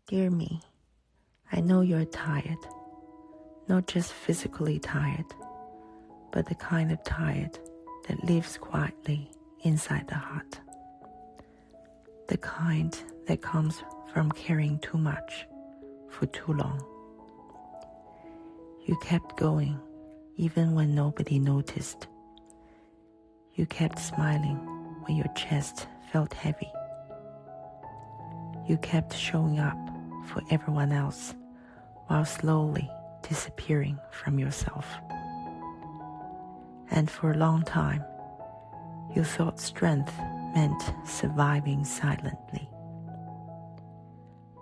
Dear me, I know you're tired, not just physically tired, but the kind of tired that lives quietly inside the heart. The kind that comes from caring too much for too long. You kept going even when nobody noticed. You kept smiling when your chest felt heavy. You kept showing up for everyone else while slowly disappearing from yourself. And for a long time, you thought strength meant surviving silently.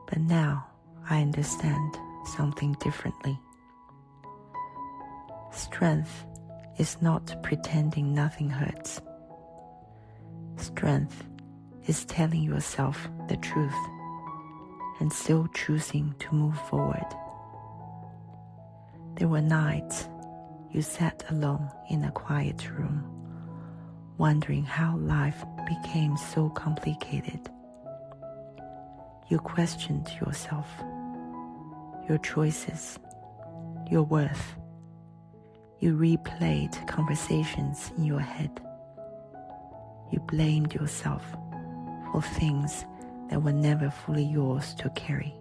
But now I understand something differently. Strength is not pretending nothing hurts. Strength is telling yourself the truth and still choosing to move forward. There were nights you sat alone in a quiet room, wondering how life became so complicated. You questioned yourself, your choices, your worth. You replayed conversations in your head. You blamed yourself for things that were never fully yours to carry.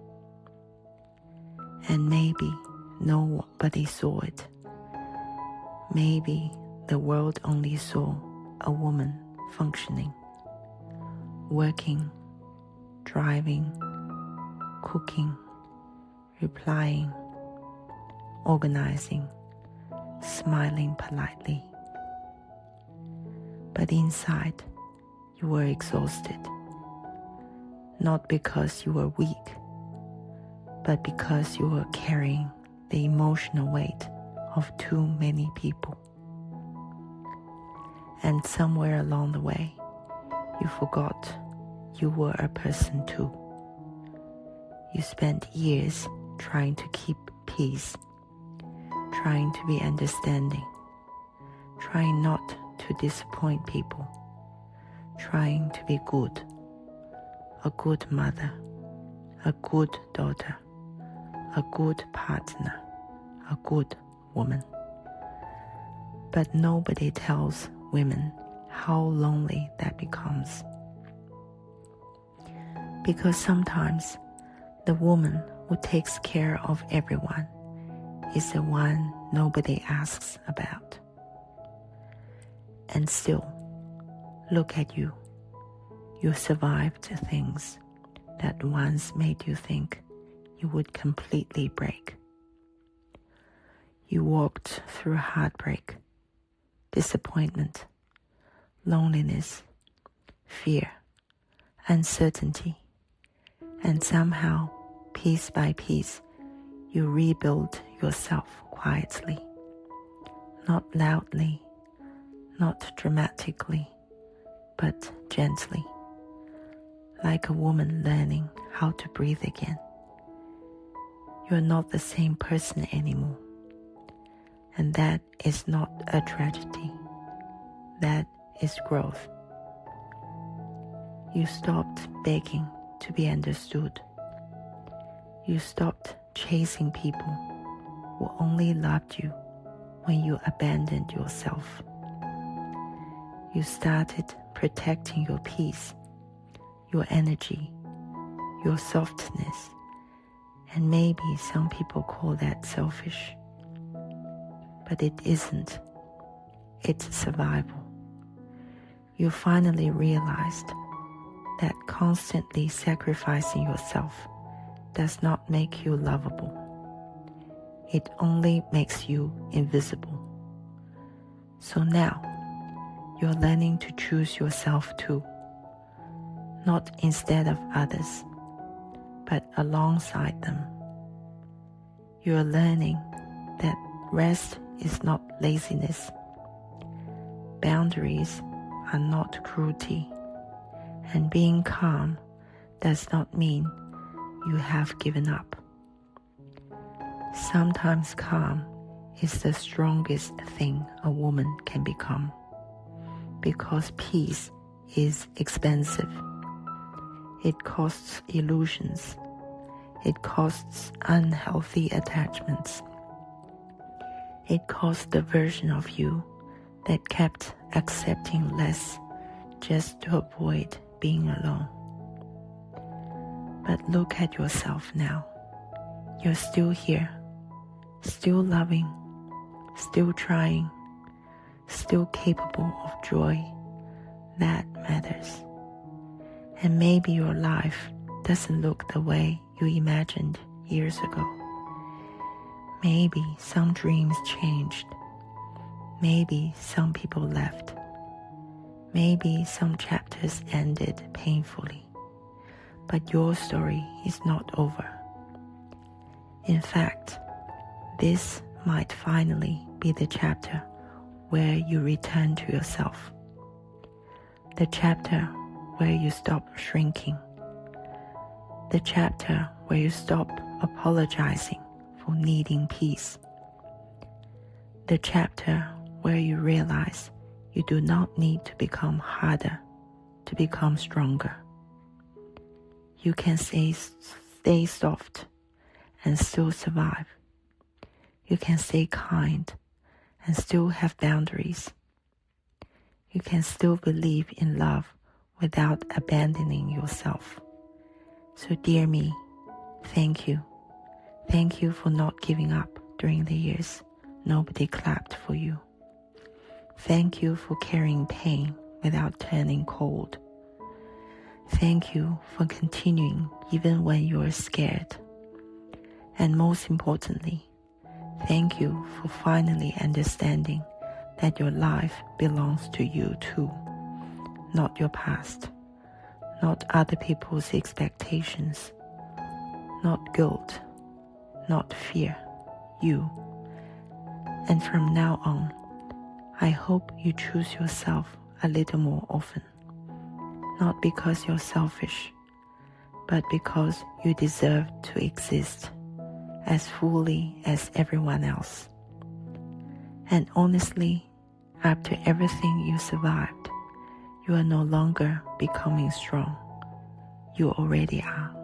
And maybe nobody saw it. Maybe the world only saw a woman functioning, working, driving, cooking, replying, organizing, smiling politely. But inside, you were exhausted, not because you were weak, but because you were carrying the emotional weight of too many people. And somewhere along the way, you forgot you were a person too. You spent years trying to keep peace, trying to be understanding, trying not to disappoint people, trying to be good, a good mother, a good daughter, a good partner, a good woman. But nobody tells women how lonely that becomes. Because sometimes the woman who takes care of everyone is the one nobody asks about. And still, look at you. You survived things that once made you think you would completely break. You walked through heartbreak, disappointment, loneliness, fear, uncertainty, and somehow, piece by piece, you rebuild yourself quietly, not loudly, not dramatically, but gently, like a woman learning how to breathe again. You're not the same person anymore, and that is not a tragedy. That is growth. You stopped begging to be understood. You stopped chasing people who only loved you when you abandoned yourself. You started protecting your peace, your energy, your softness, and maybe some people call that selfish. But it isn't. It's survival. You finally realized that constantly sacrificing yourself does not make you lovable. It only makes you invisible. So now, you're learning to choose yourself too, not instead of others, but alongside them. You're learning that rest is not laziness. Boundaries are not cruelty, and being calm does not mean you have given up. Sometimes calm is the strongest thing a woman can become, because peace is expensive. It costs illusions. It costs unhealthy attachments. It cost the version of you that kept accepting less just to avoid being alone. But look at yourself now. You're still here, still loving, still trying, still capable of joy. That matters. And maybe your life doesn't look the way you imagined years ago. Maybe some dreams changed. Maybe some people left. Maybe some chapters ended painfully. But your story is not over. In fact, this might finally be the chapter where you return to yourself. The chapter where you stop shrinking. The chapter where you stop apologizing for needing peace. The chapter where you realize you do not need to become harder to become stronger. You can stay soft and still survive. You can stay kind and still have boundaries. You can still believe in love without abandoning yourself. So dear me, thank you. Thank you for not giving up during the years nobody clapped for you. Thank you for carrying pain without turning cold. Thank you for continuing even when you are scared. And most importantly, thank you for finally understanding that your life belongs to you too, not your past, not other people's expectations, not guilt, not fear, you. And from now on, I hope you choose yourself a little more often, not because you're selfish, but because you deserve to exist as fully as everyone else. And honestly, after everything you survived, you are no longer becoming strong. You already are.